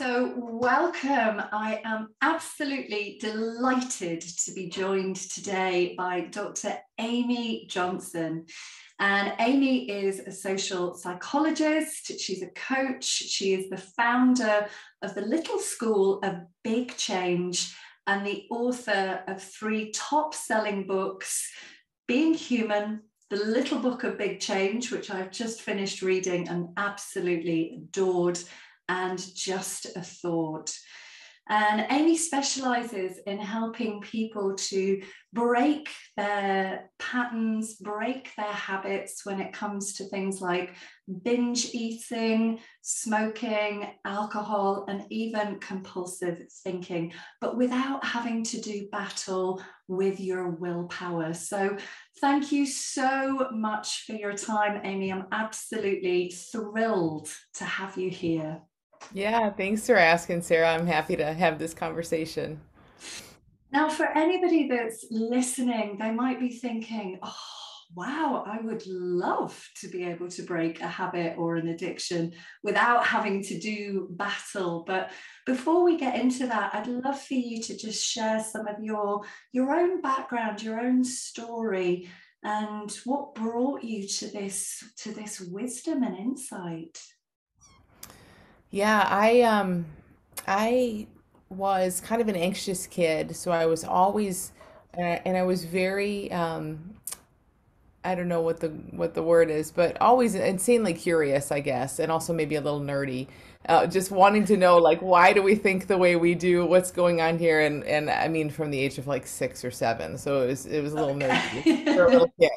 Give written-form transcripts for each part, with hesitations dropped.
So, welcome. I am absolutely delighted to be joined today by Dr. Amy Johnson. And Amy is a social psychologist, she's a coach, she is the founder of the Little School of Big Change and the author of 3 top-selling books: Being Human, The Little Book of Big Change, which I've just finished reading and absolutely adored, and Just a Thought. And Amy specializes in helping people to break their patterns, break their habits when it comes to things like binge eating, smoking, alcohol, and even compulsive thinking, but without having to do battle with your willpower. So thank you so much for your time, Amy. I'm absolutely thrilled to have you here. Yeah, thanks for asking, Sarah. I'm happy to have this conversation. Now, for anybody that's listening, they might be thinking, oh, wow, I would love to be able to break a habit or an addiction without having to do battle. But before we get into that, I'd love for you to just share some of your own background, your own story, and what brought you to this wisdom and insight. Yeah, I was kind of an anxious kid, so I was always and I was very I don't know what the word is, but always insanely curious, I guess, and also maybe a little nerdy. Just wanting to know, like, why do we think the way we do? What's going on here? And I mean, from the age of like 6 or 7, so it was a little nerdy for a Okay. little kid.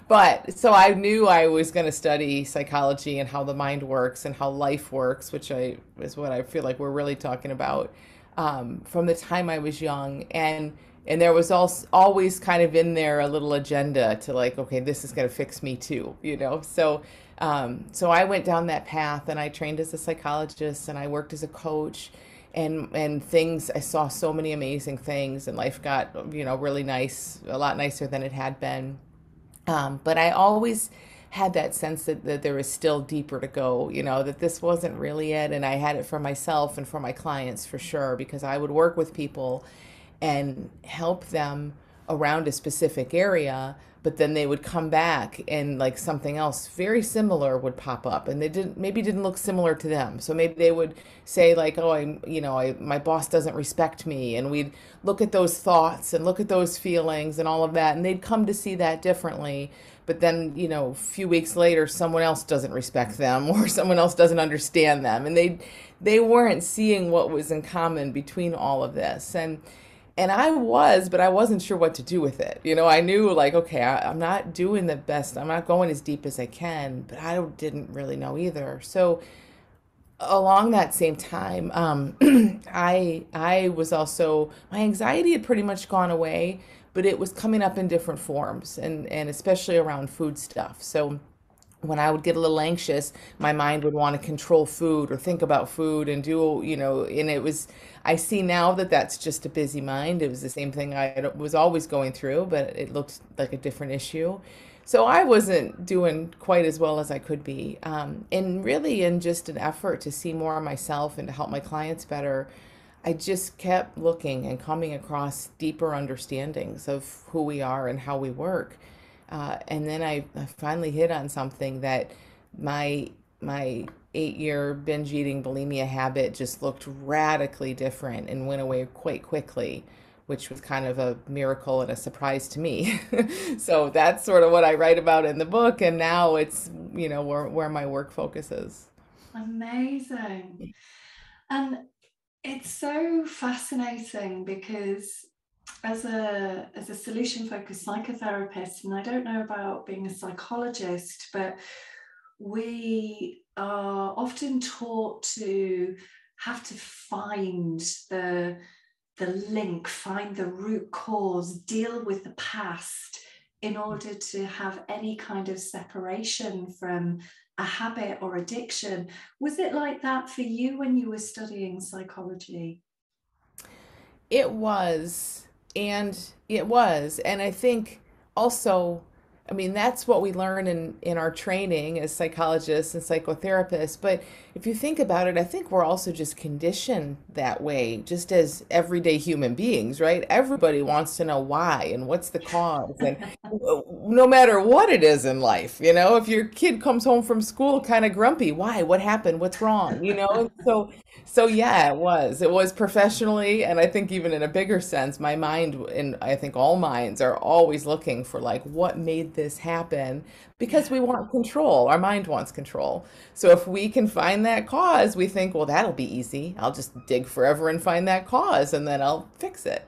But so I knew I was going to study psychology and how the mind works and how life works, which I is what I feel like we're really talking about from the time I was young. And there was also always kind of in there a little agenda to like, okay, this is going to fix me too, you know? So I went down that path and I trained as a psychologist and I worked as a coach and things, I saw so many amazing things and life got, really nice, a lot nicer than it had been. But I always had that sense that there was still deeper to go, that this wasn't really it. And I had it for myself and for my clients for sure, because I would work with people and help them around a specific area, but then they would come back and like something else very similar would pop up and they didn't look similar to them. So maybe they would say like, oh, my boss doesn't respect me. And we'd look at those thoughts and look at those feelings and all of that. And they'd come to see that differently. But then, a few weeks later, someone else doesn't respect them or someone else doesn't understand them. And they weren't seeing what was in common between all of this. And I was, but I wasn't sure what to do with it. I knew like, okay, I'm not doing the best. I'm not going as deep as I can, but I didn't really know either. So along that same time, I was also, my anxiety had pretty much gone away, but it was coming up in different forms and especially around food stuff. So when I would get a little anxious, my mind would want to control food or think about food and do, and I see now that that's just a busy mind. It was the same thing I was always going through, but it looked like a different issue. So I wasn't doing quite as well as I could be. And really, in just an effort to see more of myself and to help my clients better, I just kept looking and coming across deeper understandings of who we are and how we work. And then I finally hit on something that my 8-year binge eating bulimia habit just looked radically different and went away quite quickly, which was kind of a miracle and a surprise to me. So that's sort of what I write about in the book, and now it's where my work focuses. Amazing. And it's so fascinating because as a solution focused psychotherapist, and I don't know about being a psychologist, but we are often taught to have to find the link, find the root cause, deal with the past in order to have any kind of separation from a habit or addiction. Was it like that for you when you were studying psychology? It was, and it was, and I think also. I mean, that's what we learn in our training as psychologists and psychotherapists. But if you think about it, I think we're also just conditioned that way, just as everyday human beings, right? Everybody wants to know why and what's the cause. And no matter what it is in life, if your kid comes home from school kind of grumpy, why? What happened? What's wrong? And so yeah, it was professionally, and I think even in a bigger sense, my mind, and I think all minds are always looking for like what made this happen, because Yeah. we want control. Our mind wants control. So if we can find that cause, we think, well, that'll be easy. I'll just dig forever and find that cause, and then I'll fix it.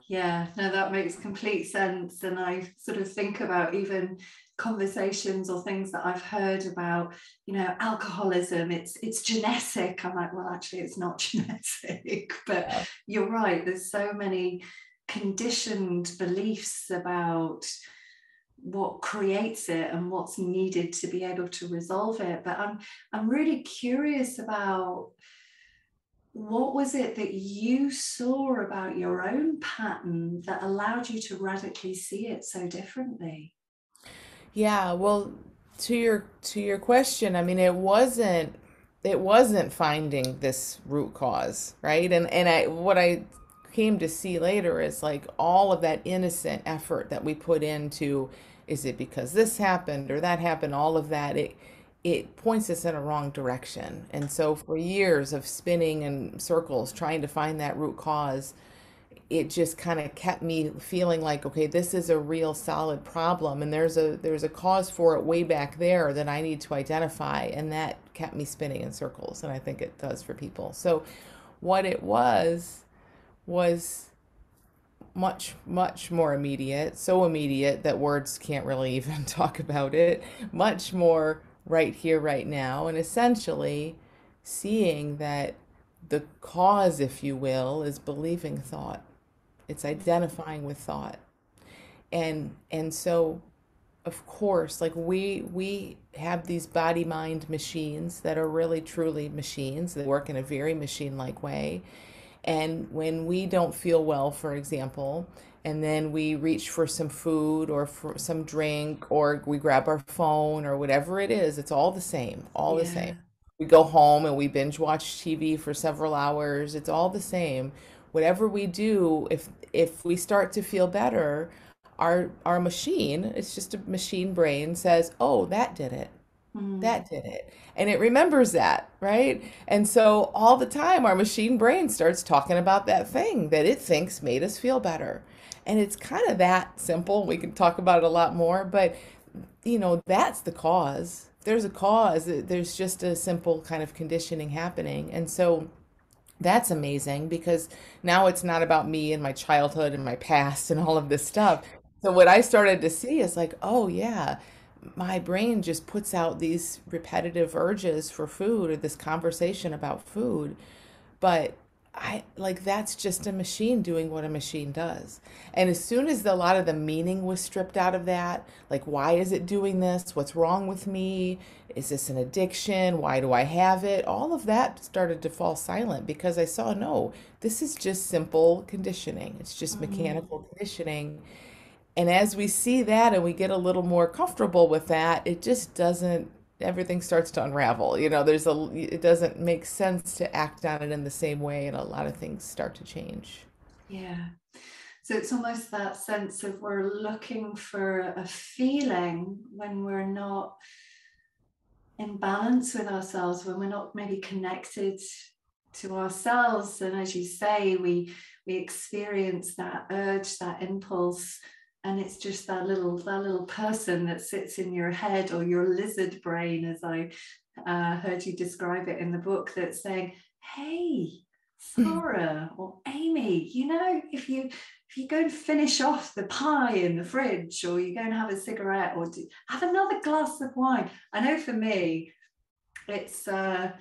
Yeah, no, that makes complete sense. And I sort of think about even conversations or things that I've heard about, alcoholism, it's genetic. I'm like, well, actually, it's not genetic. But Yeah. you're right, there's so many conditioned beliefs about what creates it and what's needed to be able to resolve it. But I'm really curious about, what was it that you saw about your own pattern that allowed you to radically see it so differently? Yeah, well, to your question, I mean, it wasn't finding this root cause, right? And what I came to see later is like all of that innocent effort that we put into, is it because this happened or that happened, all of that, it points us in a wrong direction. And so for years of spinning in circles trying to find that root cause, it just kind of kept me feeling like, okay, this is a real solid problem, and there's a cause for it way back there that I need to identify, and that kept me spinning in circles, and I think it does for people. So what it was much, much more immediate, so immediate that words can't really even talk about it, much more right here, right now, and essentially seeing that the cause, if you will, is believing thought. It's identifying with thought. And so of course, like we have these body mind machines that are really truly machines. They work in a very machine like way. And when we don't feel well, for example, and then we reach for some food or for some drink, or we grab our phone or whatever it is, it's all the same, all the same. Yeah. We go home and we binge watch TV for several hours, it's all the same. Whatever we do, if we start to feel better, our machine, it's just a machine brain, says, "Oh, that did it." Mm. That did it. And it remembers that, right? And so all the time, our machine brain starts talking about that thing that it thinks made us feel better. And it's kind of that simple. We can talk about it a lot more, but that's the cause. If there's a cause, there's just a simple kind of conditioning happening. And so that's amazing, because now it's not about me and my childhood and my past and all of this stuff. So what I started to see is like, oh yeah, my brain just puts out these repetitive urges for food, or this conversation about food, but I like that's just a machine doing what a machine does. And as soon as a lot of the meaning was stripped out of that, like why is it doing this? What's wrong with me? Is this an addiction? Why do I have it? All of that started to fall silent, because I saw, no, this is just simple conditioning. It's just Mm. mechanical conditioning. And as we see that and we get a little more comfortable with that, it just doesn't, everything starts to unravel. It doesn't make sense to act on it in the same way, and a lot of things start to change. Yeah. So it's almost that sense of we're looking for a feeling when we're not in balance with ourselves, when we're not maybe connected to ourselves. And as you say, we experience that urge, that impulse, and it's just that little person that sits in your head, or your lizard brain, as I heard you describe it in the book, that's saying, hey, Sara or Amy, if you go and finish off the pie in the fridge, or you go and have a cigarette, or have another glass of wine. I know for me, it's that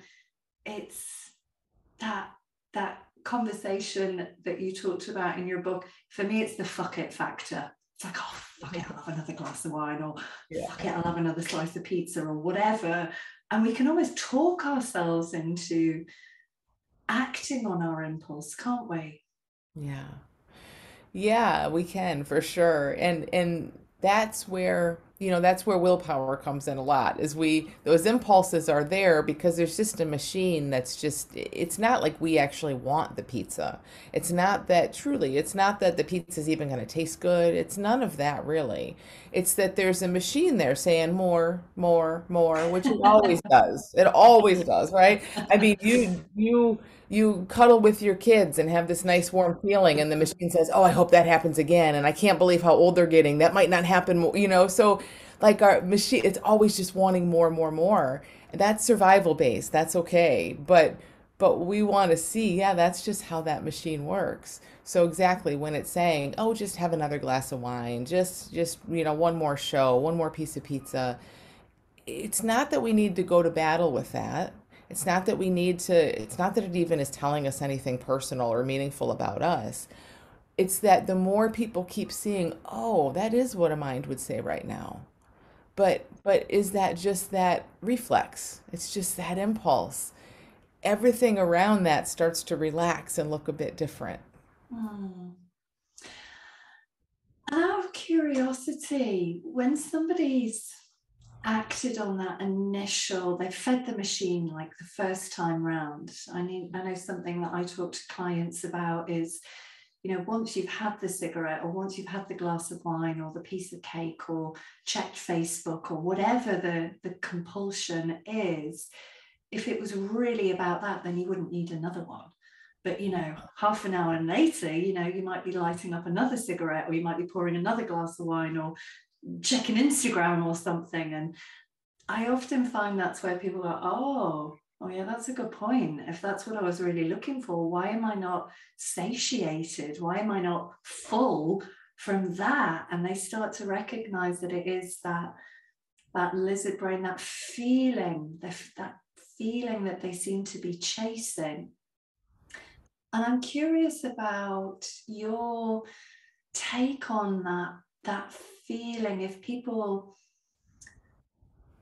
that conversation that you talked about in your book. For me, it's the fuck it factor. It's like, oh fuck it, I'll have another glass of wine, or fuck Yeah. it, I'll have another slice of pizza, or whatever. And we can almost talk ourselves into acting on our impulse, can't we? Yeah. Yeah, we can for sure. And that's where that's where willpower comes in a lot. Is we those impulses are there because there's just a machine that's just, it's not like we actually want the pizza. It's not that, truly, it's not that the pizza's even going to taste good. It's none of that really. It's that there's a machine there saying more, more, more, which it always does. It always does, right? I mean, you cuddle with your kids and have this nice warm feeling, and the machine says, "Oh, I hope that happens again," and I can't believe how old they're getting. That might not happen, so like our machine, it's always just wanting more, more, more. That's survival based. That's okay. But we want to see, yeah, that's just how that machine works. So exactly when it's saying, "Oh, just have another glass of wine, just one more show, one more piece of pizza." It's not that we need to go to battle with that. It's not that it even is telling us anything personal or meaningful about us. It's that the more people keep seeing, "Oh, that is what a mind would say right now." But is that just that reflex? It's just that impulse. Everything around that starts to relax and look a bit different. Hmm. And out of curiosity, when somebody's acted on that initial, they fed the machine like the first time round. I know something that I talk to clients about is, once you've had the cigarette or once you've had the glass of wine or the piece of cake or checked Facebook or whatever the compulsion is, if it was really about that, then you wouldn't need another one. But half an hour later, you might be lighting up another cigarette, or you might be pouring another glass of wine, or checking Instagram or something. And I often find that's where people go, oh yeah, that's a good point. If that's what I was really looking for, why am I not satiated? Why am I not full from that? And they start to recognize that it is that lizard brain, that feeling, that feeling that they seem to be chasing. And I'm curious about your take on that feeling. If people,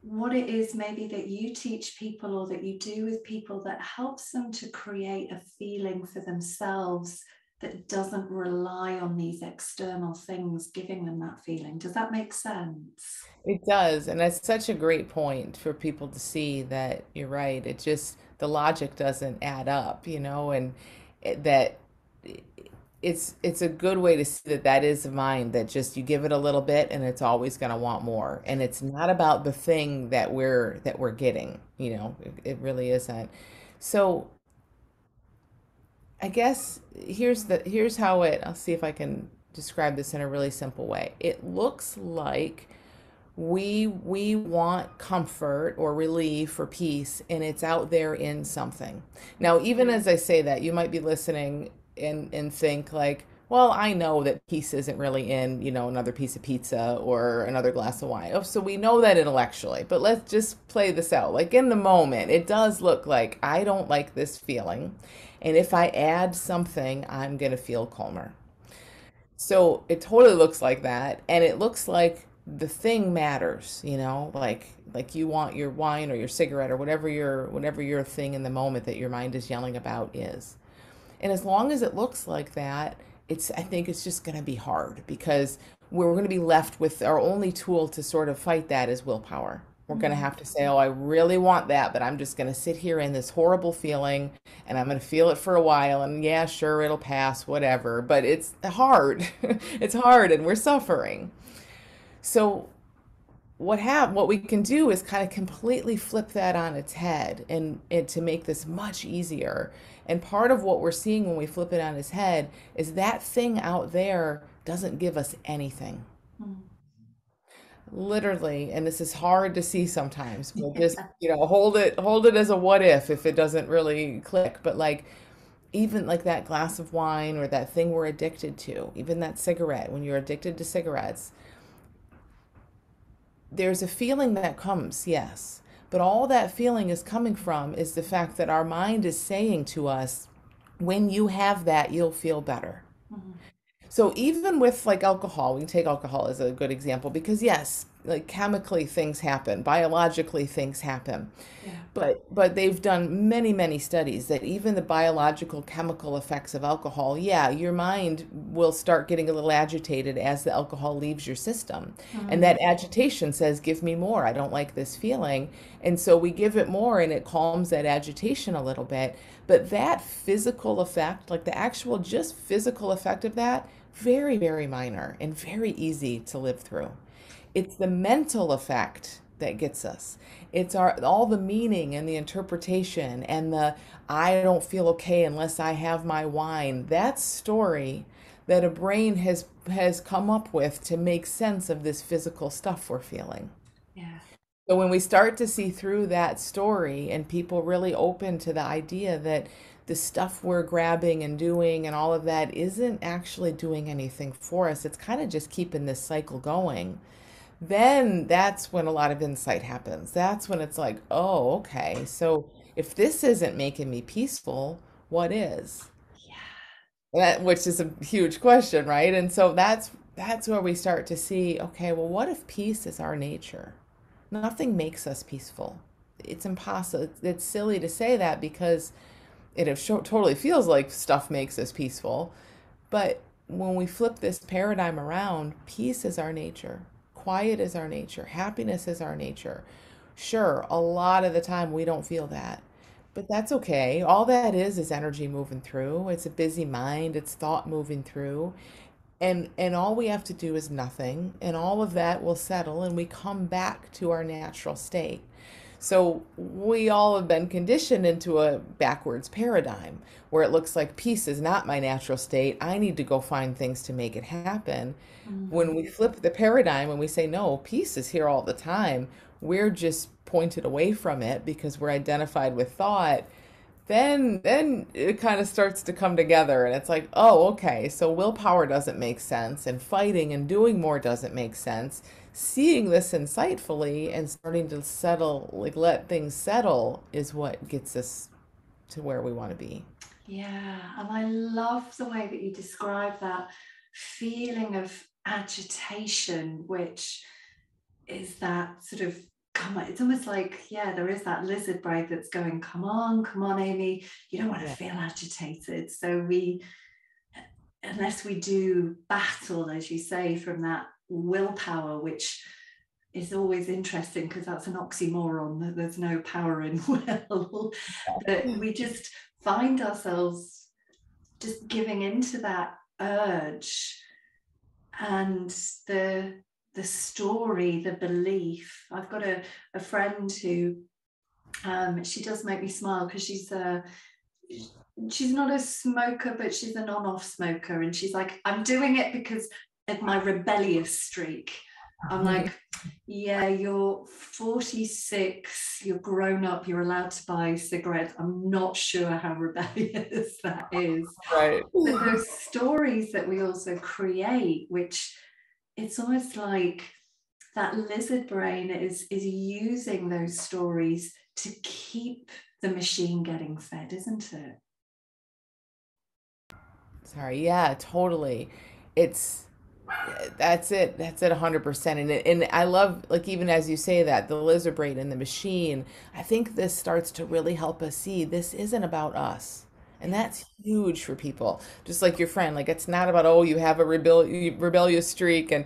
what it is maybe that you teach people or that you do with people that helps them to create a feeling for themselves that doesn't rely on these external things giving them that feeling. Does that make sense? It does, and that's such a great point for people to see that you're right. It just, the logic doesn't add up, and that it's a good way to see that that is a mind that just, you give it a little bit and it's always going to want more. And it's not about the thing that we're getting, it really isn't. So I guess here's how I'll see if I can describe this in a really simple way. It looks like we want comfort or relief or peace, and it's out there in something. Now, even as I say that, you might be listening and think like, well, I know that peace isn't really in, another piece of pizza or another glass of wine. Oh, so we know that intellectually, but let's just play this out. Like in the moment, it does look like I don't like this feeling. And if I add something, I'm going to feel calmer. So it totally looks like that, and it looks like the thing matters, like you want your wine or your cigarette or whatever your thing in the moment that your mind is yelling about is. And as long as it looks like that, I think it's just going to be hard because we're going to be left with our only tool to sort of fight that is willpower. We're going to Mm. have to say, "Oh, I really want that, but I'm just going to sit here in this horrible feeling and I'm going to feel it for a while. And yeah, sure, it'll pass, whatever." But it's hard. It's hard and we're suffering. So what we can do is kind of completely flip that on its head and to make this much easier. And part of what we're seeing when we flip it on its head is that thing out there doesn't give us anything. Mm. Literally, and this is hard to see sometimes. We'll just, hold it as a what if it doesn't really click. But like, even like that glass of wine or that thing we're addicted to, even that cigarette, when you're addicted to cigarettes, there's a feeling that comes, yes. But all that feeling is coming from is the fact that our mind is saying to us, when you have that, you'll feel better. Mm. So even with like alcohol, we can take alcohol as a good example because yes, like chemically things happen, biologically things happen. Yeah. But they've done many, many studies that even the biological chemical effects of alcohol, yeah, your mind will start getting a little agitated as the alcohol leaves your system. And Mm. that agitation says, give me more. I don't like this feeling. And so we give it more and it calms that agitation a little bit. But that physical effect, like the actual just physical effect of that, very, very minor and very easy to live through. It's the mental effect that gets us. It's our all the meaning and the interpretation and the I don't feel okay unless I have my wine. That story that a brain has come up with to make sense of this physical stuff we're feeling. Yeah. So when we start to see through that story and people really open to the idea that the stuff we're grabbing and doing and all of that isn't actually doing anything for us, it's kind of just keeping this cycle going, then that's when a lot of insight happens. That's when it's like, oh, okay, so if this isn't making me peaceful, what is? Yeah. That, which is a huge question, right? And so that's where we start to see, okay, well, what if peace is our nature? Nothing makes us peaceful. It's impossible. It's silly to say that because totally feels like stuff makes us peaceful. But when we flip this paradigm around, peace is our nature. Quiet is our nature. Happiness is our nature. Sure, a lot of the time we don't feel that, but that's okay. All that is energy moving through. It's a busy mind, it's thought moving through. And all we have to do is nothing, and all of that will settle and we come back to our natural state. So we all have been conditioned into a backwards paradigm where it looks like peace is not my natural state. I need to go find things to make it happen. Mm. When we flip the paradigm and we say, no, peace is here all the time, we're just pointed away from it because we're identified with thought, then it kind of starts to come together and it's like, oh, okay, so willpower doesn't make sense and fighting and doing more doesn't make sense. Seeing this insightfully and starting to settle, like let things settle, is what gets us to where we want to be. Yeah. And I love the way that you describe that feeling of agitation, which is that sort of come on, it's almost like, yeah, there is that lizard brain that's going, come on, Amy, you don't want to Yeah. feel agitated. So we, unless we do battle, as you say, from that willpower, which is always interesting because that's an oxymoron, that there's no power in will, that we just find ourselves just giving into that urge and the story, the belief. I've got a friend who she does make me smile because she's not a smoker, but she's an on-off smoker, and she's like, I'm doing it because of my rebellious streak. I'm like, yeah, you're 46, you're grown up, you're allowed to buy cigarettes. I'm not sure how rebellious that is. Right. But those stories that we also create, which it's almost like that lizard brain is using those stories to keep the machine getting fed, isn't it? Sorry. Yeah, totally. It's that's it. That's it 100%. And I love, like, even as you say that, the lizard brain and the machine, I think this starts to really help us see this isn't about us. And Yeah. that's huge for people. Just like your friend, like it's not about, oh, you have a rebellious streak. And,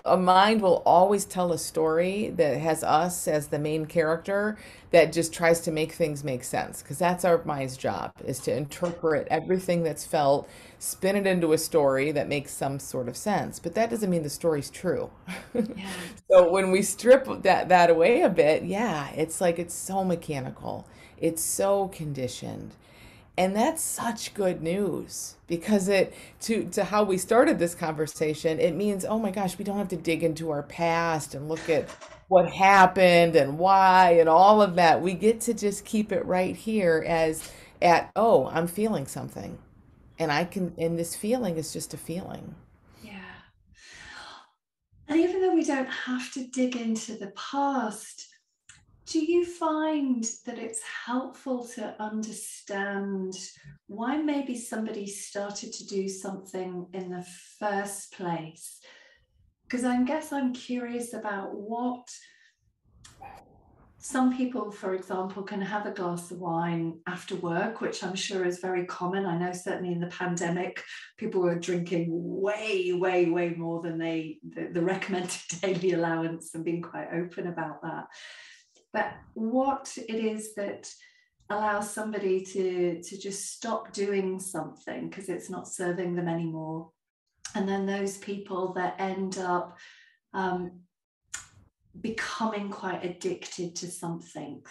a mind will always tell a story that has us as the main character that just tries to make things make sense. Because that's our mind's job, is to interpret everything that's felt, spin it into a story that makes some sort of sense. But that doesn't mean the story's true. Yeah. So when we strip that away a bit, yeah, it's like it's so mechanical. It's so conditioned. And that's such good news because it to how we started this conversation, it means, oh my gosh, we don't have to dig into our past and look at what happened and why and all of that. We get to just keep it right here as at, oh, I'm feeling something. And this feeling is just a feeling. Yeah. And even though we don't have to dig into the past, do you find that it's helpful to understand why maybe somebody started to do something in the first place? because I guess I'm curious about what some people, for example, can have a glass of wine after work, which I'm sure is very common. I know certainly in the pandemic, people were drinking way, way, way more than the recommended daily allowance, and being quite open about that. But what it is that allows somebody to just stop doing something because it's not serving them anymore. And then those people that end up um, becoming quite addicted to something,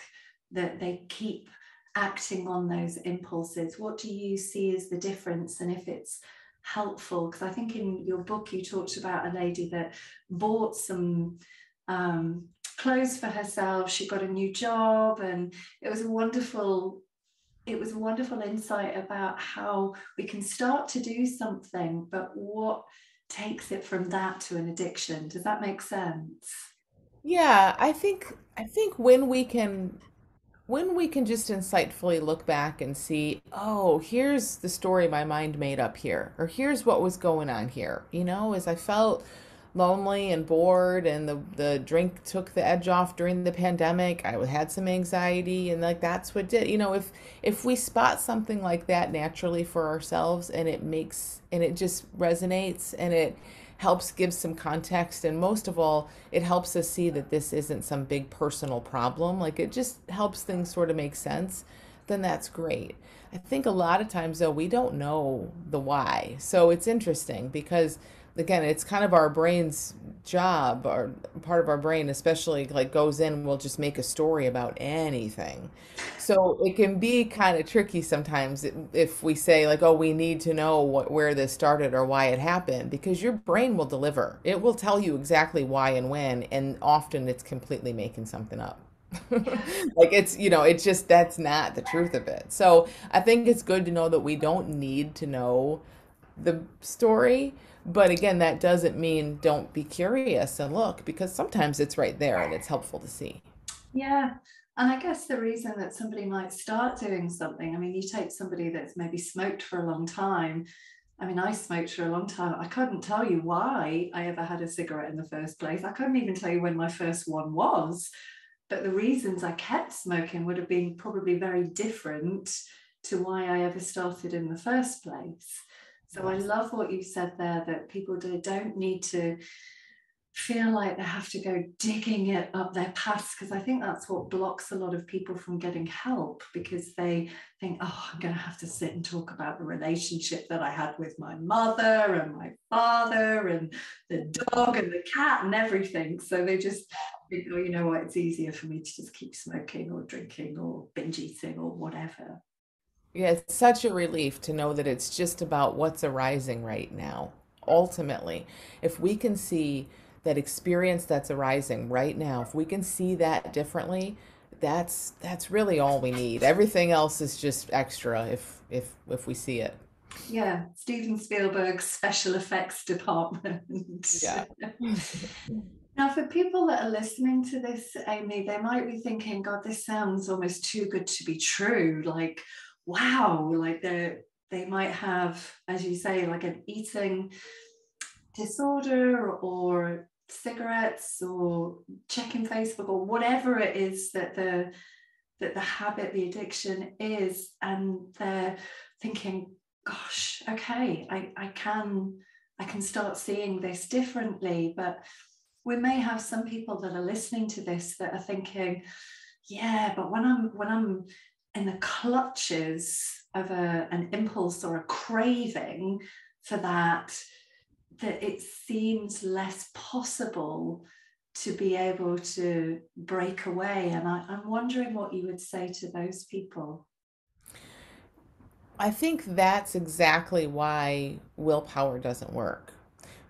that they keep acting on those impulses. What do you see as the difference, and if it's helpful? Because I think in your book you talked about a lady that bought some clothes for herself. She got a new job, and it was a wonderful insight about how we can start to do something, but what takes it from that to an addiction. Does that make sense? Yeah, I think when we can just insightfully look back and see, oh, here's the story my mind made up here, or here's what was going on here, as I felt lonely and bored, and the drink took the edge off during the pandemic. I had some anxiety, and like that's what did, if we spot something like that naturally for ourselves, and it just resonates, and it helps give some context, and most of all it helps us see that this isn't some big personal problem, like it just helps things sort of make sense, then that's great. I think a lot of times though we don't know the why, so it's interesting because again it's kind of our brain's job, or part of our brain especially, like goes in, will just make a story about anything. So it can be kind of tricky sometimes if we say like, oh, we need to know where this started or why it happened, because your brain will deliver. It will tell you exactly why and when, and often it's completely making something up. Yeah. Like it's just that's not the truth of it. So I think it's good to know that we don't need to know the story. But again, that doesn't mean don't be curious and look, because sometimes it's right there and it's helpful to see. Yeah. And I guess the reason that somebody might start doing something, I mean, you take somebody that's maybe smoked for a long time. I mean, I smoked for a long time. I couldn't tell you why I ever had a cigarette in the first place. I couldn't even tell you when my first one was. But the reasons I kept smoking would have been probably very different to why I ever started in the first place. So I Yes. love what you said there, that people don't need to feel like they have to go digging it up their past, because I think that's what blocks a lot of people from getting help, because they think, oh, I'm going to have to sit and talk about the relationship that I had with my mother and my father and the dog and the cat and everything. So they just think, oh, you know what, it's easier for me to just keep smoking or drinking or binge eating or whatever. Yeah, it's such a relief to know that it's just about what's arising right now. Ultimately, if we can see that experience that's arising right now, if we can see that differently, that's really all we need. Everything else is just extra if we see it. Yeah, Steven Spielberg's special effects department. Yeah. Now, for people that are listening to this, Amy, they might be thinking, God, this sounds almost too good to be true. Like, wow, like they might have, as you say, like an eating disorder or cigarettes or checking Facebook or whatever it is that the habit, the addiction is, and they're thinking, gosh, okay, I can start seeing this differently. But we may have some people that are listening to this that are thinking, yeah, but when I'm in the clutches of an impulse or a craving for that it seems less possible to be able to break away. And I'm wondering what you would say to those people. I think that's exactly why willpower doesn't work.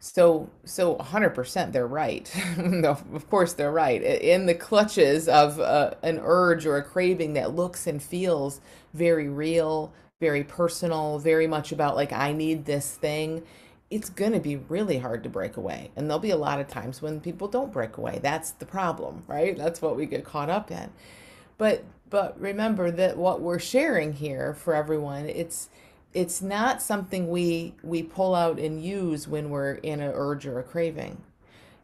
So 100% they're right. No, of course they're right. In the clutches of an urge or a craving that looks and feels very real, very personal, very much about like I need this thing, it's going to be really hard to break away. And there'll be a lot of times when people don't break away. That's the problem, right? That's what we get caught up in. But remember that what we're sharing here for everyone, it's not something we pull out and use when we're in an urge or a craving.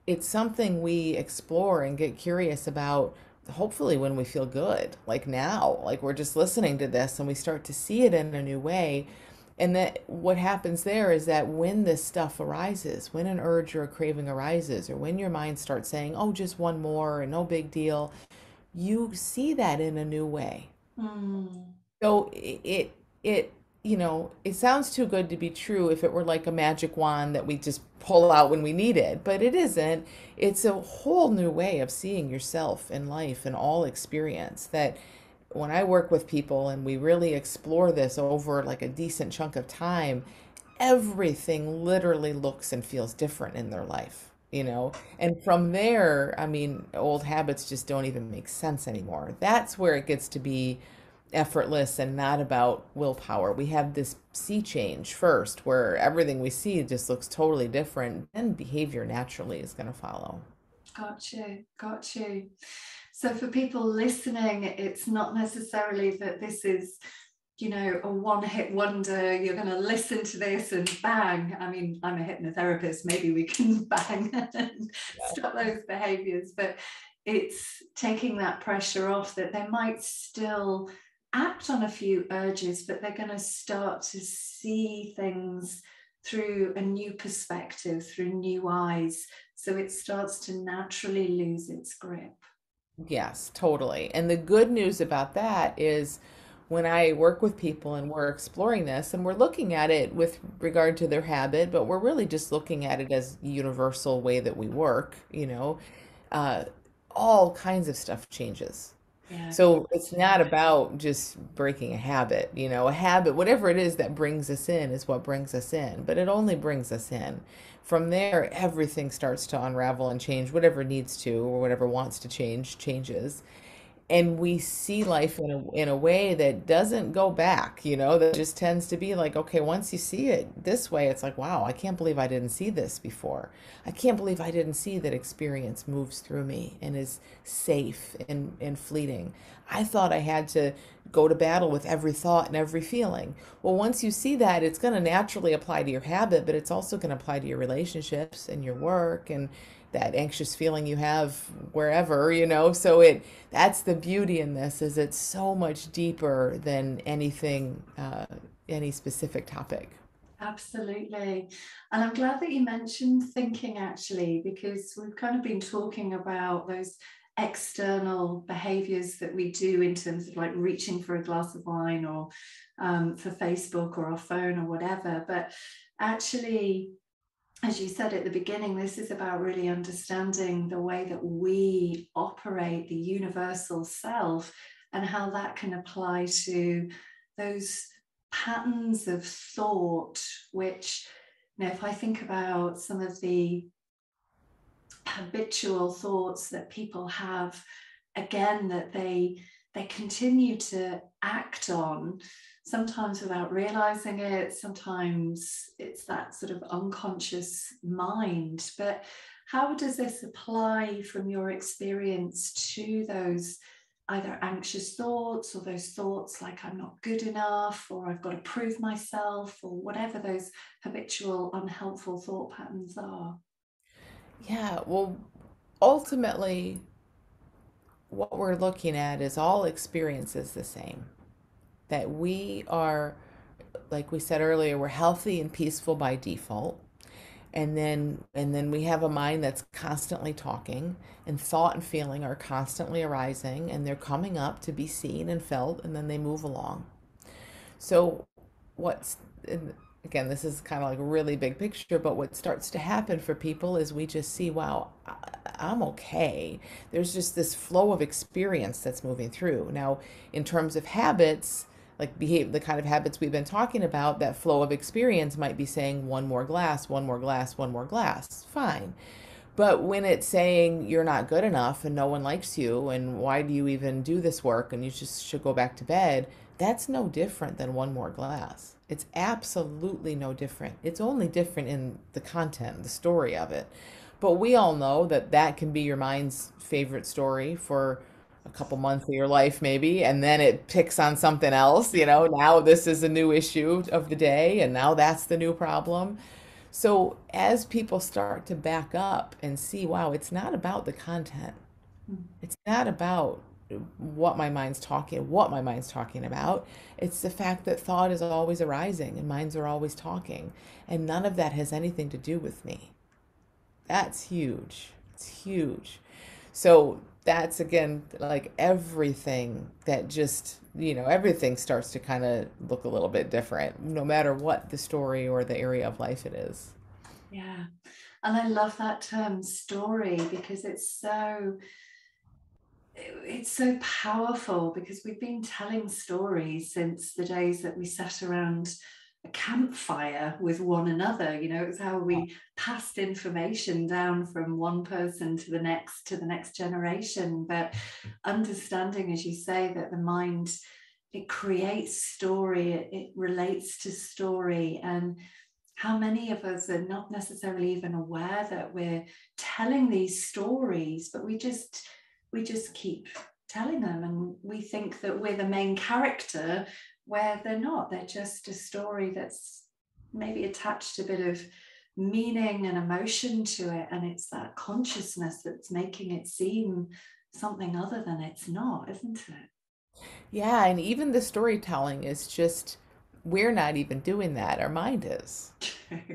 it's something we explore and get curious about, hopefully when we feel good, like now, like we're just listening to this and we start to see it in a new way. And that what happens there is that when this stuff arises, when an urge or a craving arises, or when your mind starts saying, oh, just one more and no big deal, you see that in a new way. Mm. So it it sounds too good to be true if it were like a magic wand that we just pull out when we need it, but it isn't. It's a whole new way of seeing yourself in life and all experience that when I work with people and we really explore this over like a decent chunk of time, everything literally looks and feels different in their life, you know? And from there, I mean, old habits just don't even make sense anymore. That's where it gets to be effortless and not about willpower. We have this sea change first, where everything we see just looks totally different, and behavior naturally is going to follow. Got you, got you. So for people listening, it's not necessarily that this is, a one-hit wonder. You're going to listen to this and bang. I mean, I'm a hypnotherapist. Maybe we can bang and stop those behaviors. But it's taking that pressure off that they might still act on a few urges, but they're going to start to see things through a new perspective, through new eyes. So it starts to naturally lose its grip. Yes, totally. And the good news about that is when I work with people and we're exploring this and we're looking at it with regard to their habit, but we're really just looking at it as a universal way that we work, uh, all kinds of stuff changes. Yeah, So it's not about just breaking a habit, a habit, whatever it is that brings us in is what brings us in, but it only brings us in. From there, everything starts to unravel and change, whatever needs to or whatever wants to change, changes, and we see life in a way that doesn't go back, that just tends to be like, okay, once you see it this way, it's like, wow, I can't believe I didn't see this before. I can't believe I didn't see that experience moves through me and is safe and fleeting. I thought I had to go to battle with every thought and every feeling. Well, once you see that, it's going to naturally apply to your habit, but it's also going to apply to your relationships and your work and that anxious feeling you have wherever, so that's the beauty in this, is it's so much deeper than anything, any specific topic. absolutely. And I'm glad that you mentioned thinking actually, because we've kind of been talking about those external behaviors that we do in terms of like reaching for a glass of wine or for Facebook or our phone or whatever. But actually, as you said at the beginning, this is about really understanding the way that we operate, the universal self, and how that can apply to those patterns of thought, which, if I think about some of the habitual thoughts that people have, again, that they continue to act on, sometimes without realizing it, sometimes it's that sort of unconscious mind. But how does this apply from your experience to those either anxious thoughts or those thoughts like I'm not good enough or I've got to prove myself or whatever those habitual unhelpful thought patterns are? Yeah, well, ultimately, what we're looking at is all experiences the same. That we are, like we said earlier, we're healthy and peaceful by default. And then we have a mind that's constantly talking, and thought and feeling are constantly arising, and they're coming up to be seen and felt, and then they move along. So what's again, this is kind of like a really big picture, but what starts to happen for people is we just see, wow, I'm okay. There's just this flow of experience that's moving through. Now, in terms of habits, like behave the kind of habits we've been talking about, that flow of experience might be saying one more glass, one more glass, one more glass. Fine. But when it's saying you're not good enough and no one likes you and why do you even do this work and you just should go back to bed, that's no different than one more glass. It's absolutely no different. It's only different in the content, the story of it. But we all know that that can be your mind's favorite story for a couple months of your life, maybe, and then it picks on something else. Now this is a new issue of the day, and now that's the new problem. So as people start to back up and see, wow, it's not about the content. Mm. It's not about what my mind's talking about. It's the fact that thought is always arising and minds are always talking, and none of that has anything to do with me. That's huge. It's huge. So that's again like everything that just, everything starts to kind of look a little bit different, no matter what the story or the area of life it is. Yeah. And I love that term story because it's so powerful, because we've been telling stories since the days that we sat around a campfire with one another. It's how we passed information down from one person to the next generation. But understanding, as you say, that the mind, it creates story, it relates to story. And how many of us are not necessarily even aware that we're telling these stories, but we just keep telling them, and we think that we're the main character, where they're not. They're just a story that's maybe attached a bit of meaning and emotion to it, and it's that consciousness that's making it seem something other than it's not, isn't Yeah, and even the storytelling is just, we're not even doing that. Our mind is.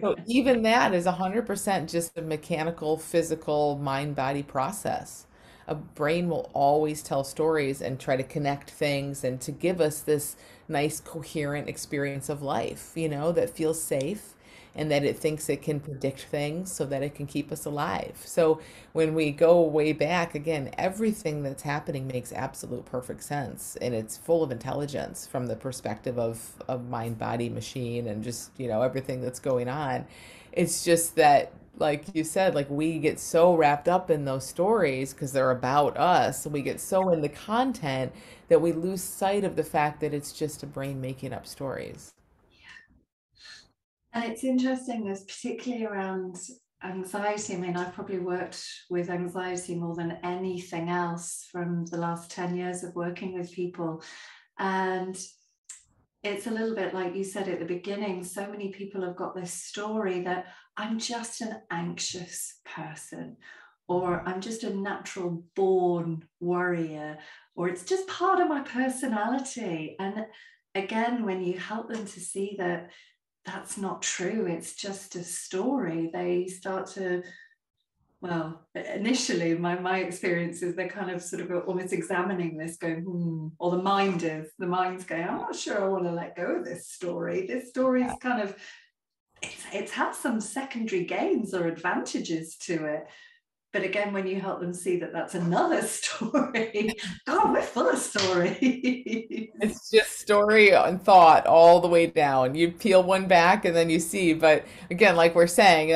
So it? even that is 100% just a mechanical, physical, mind-body process. A brain will always tell stories and try to connect things and to give us this nice, coherent experience of life, that feels safe and that it thinks it can predict things so that it can keep us alive. So when we go way back, again, everything that's happening makes absolute perfect sense and it's full of intelligence from the perspective of mind, body, machine, and just, everything that's going on. It's just that, like you said, like we get so wrapped up in those stories because they're about us. We get so in the content that we lose sight of the fact that it's just a brain making up stories. And it's interesting, there's particularly around anxiety. I mean, I've probably worked with anxiety more than anything else from the last 10 years of working with people. And it's a little bit like you said at the beginning, so many people have got this story that I'm just an anxious person, or I'm just a natural born worrier, or it's just part of my personality. And again, when you help them to see that that's not true, it's just a story, they start to, well, initially my experience is they're kind of sort of almost examining this, going, or the mind's going, I'm not sure I want to let go of this story. This story's kind of, it's had some secondary gains or advantages to it. But again, when you help them see that that's another story, God, we're full of stories. It's just story and thought all the way down. You peel one back and then you see, but again, like we're saying,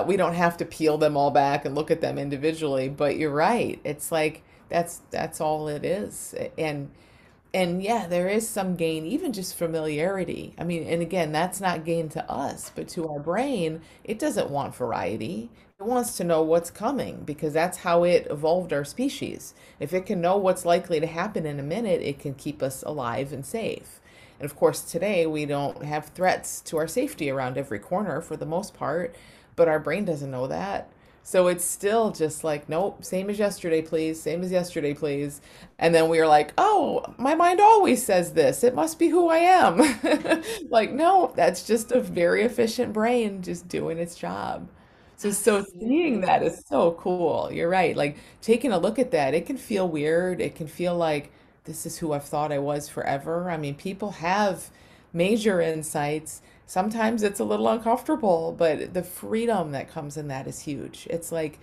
we don't have to peel them all back and look at them individually, but you're right. It's like that's all it is. And yeah, there is some gain, even just familiarity. I mean, and again, that's not gain to us, but to our brain, it doesn't want variety. It wants to know what's coming because that's how it evolved our species. If it can know what's likely to happen in a minute, it can keep us alive and safe. And of course, today we don't have threats to our safety around every corner for the most part, but our brain doesn't know that. So it's still just like, nope, same as yesterday, please. Same as yesterday, please. And then we are like, oh, my mind always says this. It must be who I am. Like, no, that's just a very efficient brain just doing its job. So seeing Absolutely. that is so cool. You're right. Like taking a look at that, it can feel weird. It can feel like this is who I've thought I was forever. I mean, people have major insights. Sometimes it's a little uncomfortable, but the freedom that comes in that is huge. It's like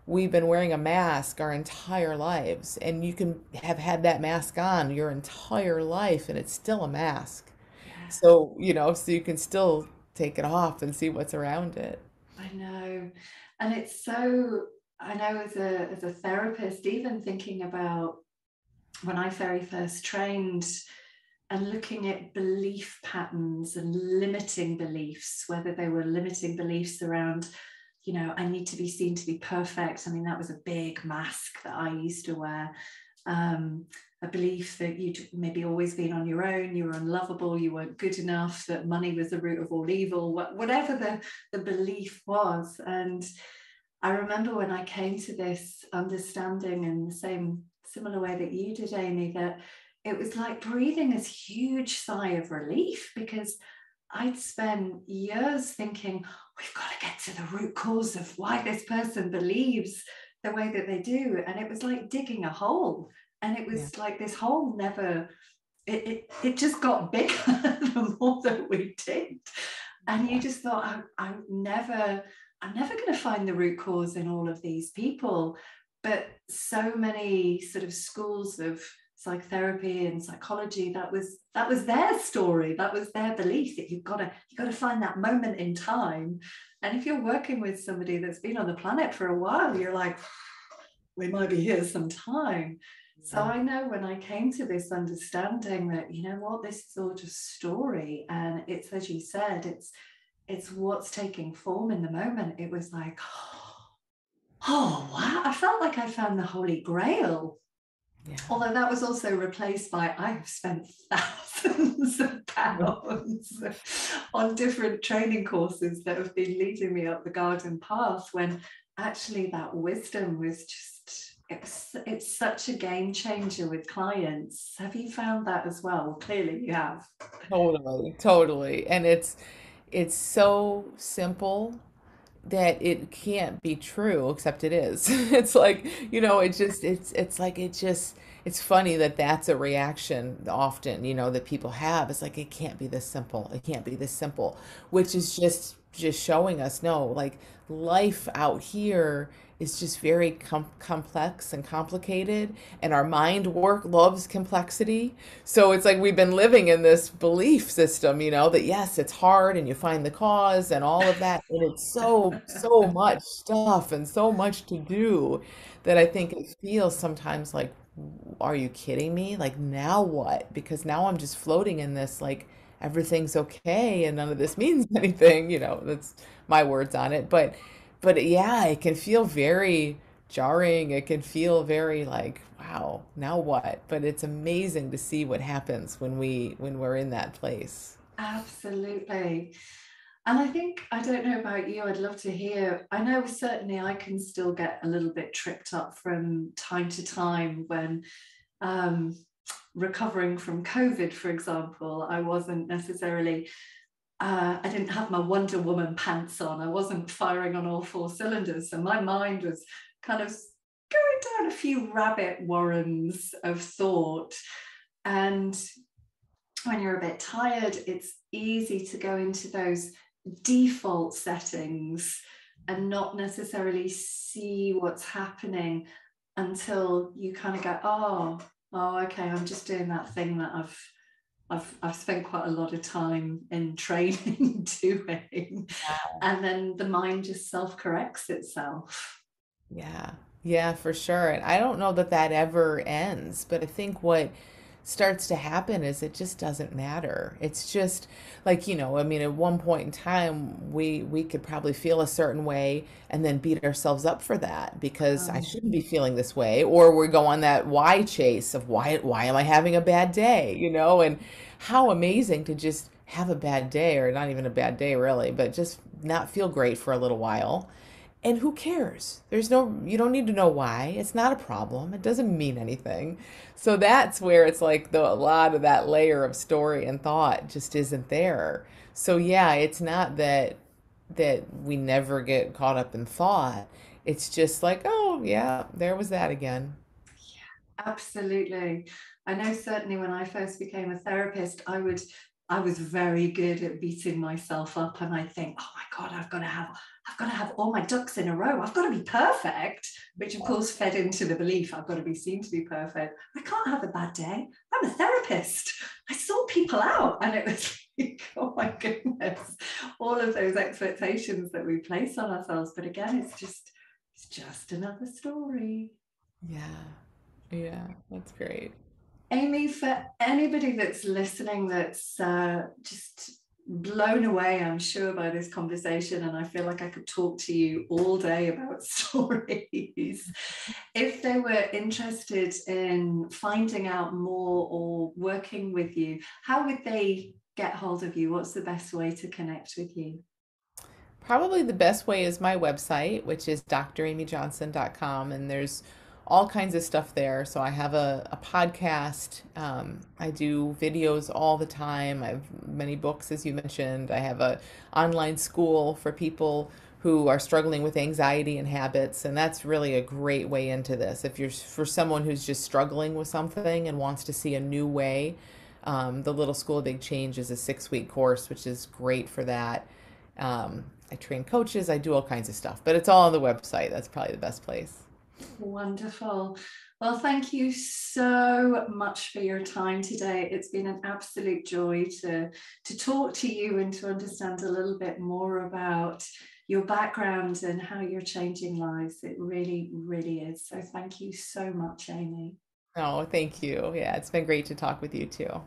we've been wearing a mask our entire lives, and you can have had that mask on your entire life, and it's still a mask. Yeah, So, so you can still take it off and see what's around it. I know. And it's so, I know as a therapist, even thinking about when I very first trained and looking at belief patterns and limiting beliefs, whether they were limiting beliefs around, I need to be seen to be perfect. I mean, that was a big mask that I used to wear. Um, a belief that you'd maybe always been on your own, you were unlovable, you weren't good enough, that money was the root of all evil, whatever the belief was. And I remember when I came to this understanding in the same similar way that you did, Amy, that it was like breathing this huge sigh of relief, because I'd spent years thinking, we've got to get to the root cause of why this person believes the way that they do. And it was like digging a hole. And it Yeah. was like this hole never, it just got bigger the more that we digged. And you just thought, I'm never going to find the root cause in all of these people. But so many sort of schools of psychotherapy and psychology, that was their story, that was their belief, that you've got to find that moment in time. And if you're working with somebody that's been on the planet for a while, you're like, we might be here some time. So Yeah. I know when I came to this understanding that, you know what, this is all just story, and it's, as you said, it's what's taking form in the moment. It was like, oh wow, I felt like I found the Holy Grail. Yeah. Although that was also replaced by, I have spent thousands of pounds on different training courses that have been leading me up the garden path, when actually that wisdom was just, it's such a game changer with clients. Have you found that as well? Clearly you have. Totally, totally. And it's so simple that it can't be true, except it is. It's like, it just it's like it's funny that that's a reaction often, that people have. It's like it can't be this simple. It can't be this simple, which is just showing us no, like life out here is just very complex and complicated, and our mind work loves complexity. So it's like we've been living in this belief system, that yes, it's hard and you find the cause and all of that, and it's so much stuff and so much to do that I think it feels sometimes like, are you kidding me? Like, now what? Because now I'm just floating in this, like, everything's okay and none of this means anything, that's my words on it. But yeah, it can feel very jarring. It can feel very like, wow, now what? But it's amazing to see what happens when we're in that place. Absolutely. And I think, I don't know about you, I'd love to hear. I know certainly I can still get a little bit tripped up from time to time when um, recovering from COVID, for example. I wasn't necessarily, I didn't have my Wonder Woman pants on. I wasn't firing on all four cylinders. So my mind was kind of going down a few rabbit warrens of thought. And when you're a bit tired, it's easy to go into those default settings and not necessarily see what's happening until you kind of go, oh, okay, I'm just doing that thing that I've spent quite a lot of time in training doing, and then the mind just self-corrects itself. Yeah, yeah, for sure. And I don't know that that ever ends, but I think what starts to happen is it just doesn't matter. It's just like, I mean, at one point in time, we could probably feel a certain way and then beat ourselves up for that because I Um, shouldn't be feeling this way, or we go on that why chase of why am I having a bad day, and how amazing to just have a bad day, or not even a bad day really, but just not feel great for a little while. And who cares? You don't need to know why. It's not a problem. It doesn't mean anything. So that's where it's like a lot of that layer of story and thought just isn't there. So yeah, it's not that we never get caught up in thought. It's just like, oh yeah, there was that again. Absolutely. I know certainly when I first became a therapist, I was very good at beating myself up, and I think, oh my God, I've got to have all my ducks in a row. I've got to be perfect, which of course fed into the belief I've got to be seen to be perfect. I can't have a bad day. I'm a therapist. I sort people out. And it was like, oh my goodness, all of those expectations that we place on ourselves. But again, it's just another story. Yeah. Yeah, that's great. Amy, for anybody that's listening that's just blown away, I'm sure, by this conversation, and I feel like I could talk to you all day about stories. If they were interested in finding out more or working with you, how would they get hold of you? What's the best way to connect with you? Probably the best way is my website, which is dramyjohnson.com, and there's all kinds of stuff there. So I have a podcast. I do videos all the time. I have many books, as you mentioned. I have a online school for people who are struggling with anxiety and habits, and that's really a great way into this. If you're for someone who's just struggling with something and wants to see a new way, the Little School of Big Change is a 6-week course, which is great for that. I train coaches, I do all kinds of stuff, but it's all on the website. That's probably the best place. Wonderful. Well, thank you so much for your time today. It's been an absolute joy to talk to you and to understand a little bit more about your background and how you're changing lives. It really, really is. So thank you so much, Amy. Oh, thank you. Yeah, it's been great to talk with you too.